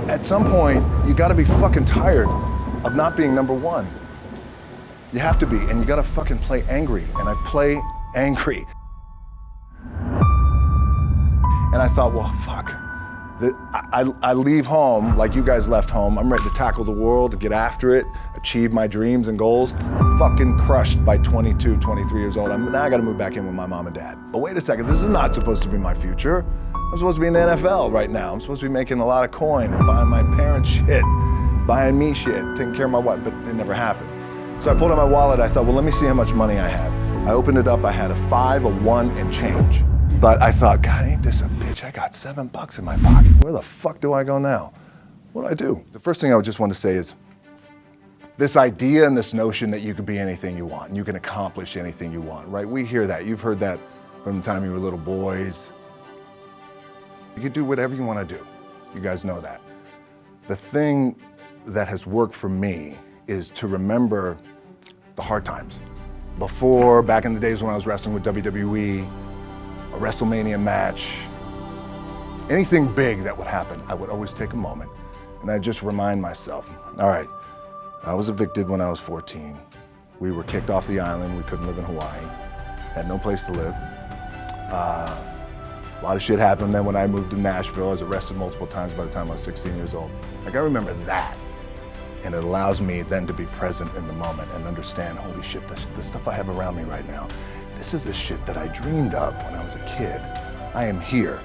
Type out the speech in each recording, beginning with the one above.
At some point, you gotta be fucking tired of not being number one. You have to be, and you gotta fucking play angry, and I play angry. And I thought, well, fuck. I leave home like you guys left home. I'm ready to tackle the world, to get after it, achieve my dreams and goals. I'm fucking crushed by 22, 23 years old. Now I gotta move back in with my mom and dad. But wait a second, this is not supposed to be my future. I'm supposed to be in the NFL right now. I'm supposed to be making a lot of coin and buying my parents shit, buying me shit, taking care of my wife, but it never happened. So I pulled out my wallet, I thought, well, let me see how much money I have. I opened it up, I had a 5, a 1, and change. But I thought, God, ain't this a bitch? I got $7 in my pocket. Where the fuck do I go now? What do I do? The first thing I would just want to say is this idea and this notion that you can be anything you want and you can accomplish anything you want, right? We hear that. You've heard that from the time you were little boys. You can do whatever you want to do. You guys know that. The thing that has worked for me is to remember the hard times. Before, back in the days when I was wrestling with WWE, a WrestleMania match, anything big that would happen, I would always take a moment and I'd just remind myself, all right, I was evicted when I was 14. We were kicked off the island. We couldn't live in Hawaii. Had no place to live. A lot of shit happened then when I moved to Nashville. I was arrested multiple times by the time I was 16 years old. Like, I remember that. And it allows me then to be present in the moment and understand, holy shit, the stuff I have around me right now, this is the shit that I dreamed of when I was a kid. I am here.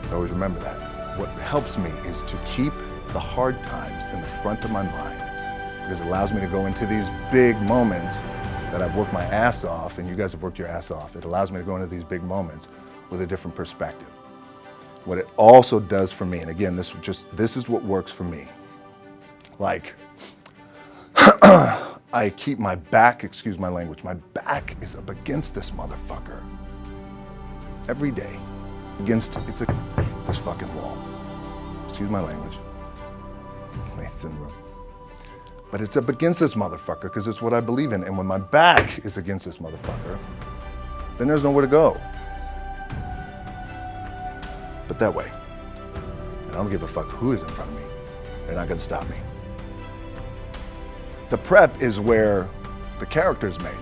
So always remember that. What helps me is to keep the hard times in the front of my mind, because it allows me to go into these big moments that I've worked my ass off, and you guys have worked your ass off. It allows me to go into these big moments with a different perspective. What it also does for me, and again, this is what works for me. Like, I keep my back, excuse my language, my back is up against this motherfucker. Every day. This fucking wall. Excuse my language. Ladies in the room. But it's up against this motherfucker because it's what I believe in. And when my back is against this motherfucker, then there's nowhere to go. But that way. And I don't give a fuck who is in front of me. They're not gonna stop me. The prep is where the character is made.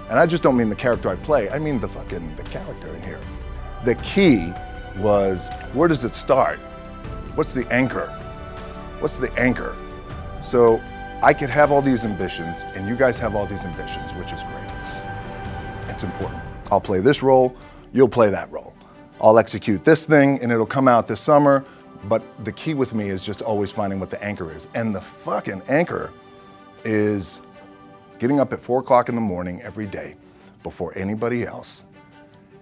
And I just don't mean the character I play, I mean the character in here. The key was, where does it start? What's the anchor? What's the anchor? So I could have all these ambitions and you guys have all these ambitions, which is great. It's important. I'll play this role, you'll play that role. I'll execute this thing and it'll come out this summer, but the key with me is just always finding what the anchor is. And the fucking anchor is getting up at 4 o'clock in the morning every day before anybody else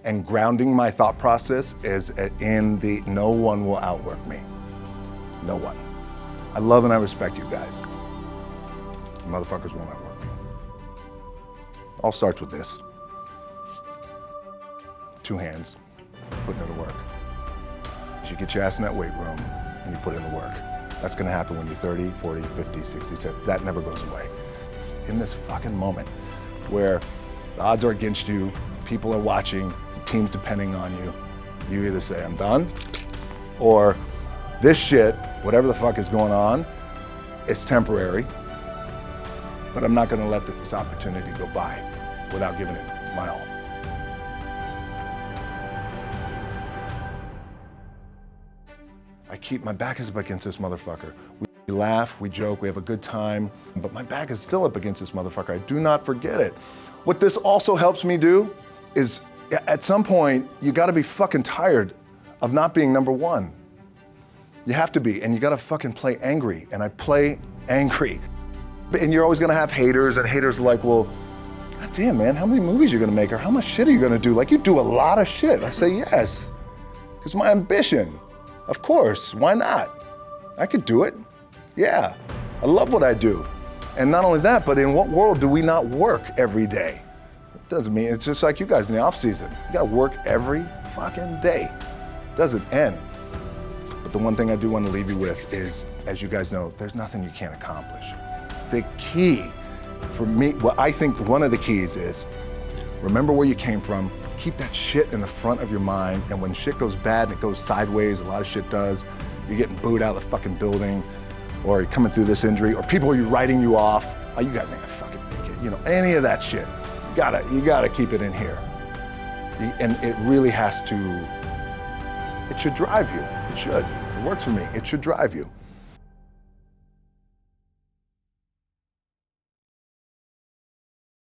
and grounding my thought process is in the no one will outwork me. No one. I love and I respect you guys. You motherfuckers won't outwork me. All starts with this. 2 hands, putting in the work. You get your ass in that weight room and you put in the work. That's gonna happen when you're 30, 40, 50, 60, 70. That never goes away. In this fucking moment where the odds are against you, people are watching, your team's depending on you, you either say, I'm done, or this shit, whatever the fuck is going on, it's temporary, but I'm not gonna let this opportunity go by without giving it my all. My back is up against this motherfucker. We laugh, we joke, we have a good time, but my back is still up against this motherfucker. I do not forget it. What this also helps me do is, at some point, you gotta be fucking tired of not being number one. You have to be, and you gotta fucking play angry, and I play angry. And you're always gonna have haters, and haters are like, well, God damn, man, how many movies are you gonna make, or how much shit are you gonna do? Like, you do a lot of shit. I say, yes, it's my ambition. Of course, why not? I could do it. Yeah, I love what I do. And not only that, but in what world do we not work every day? It doesn't mean, it's just like you guys in the off season. You gotta work every fucking day. It doesn't end. But the one thing I do want to leave you with is, as you guys know, there's nothing you can't accomplish. The key for me, well, I think one of the keys is, remember where you came from, keep that shit in the front of your mind, and when shit goes bad and it goes sideways, a lot of shit does, you're getting booed out of the fucking building, or you're coming through this injury, or people are writing you off. Oh, you guys ain't gonna fucking make it. You know, any of that shit. You gotta keep it in here. And it really has to, it should drive you. It should. It works for me. It should drive you.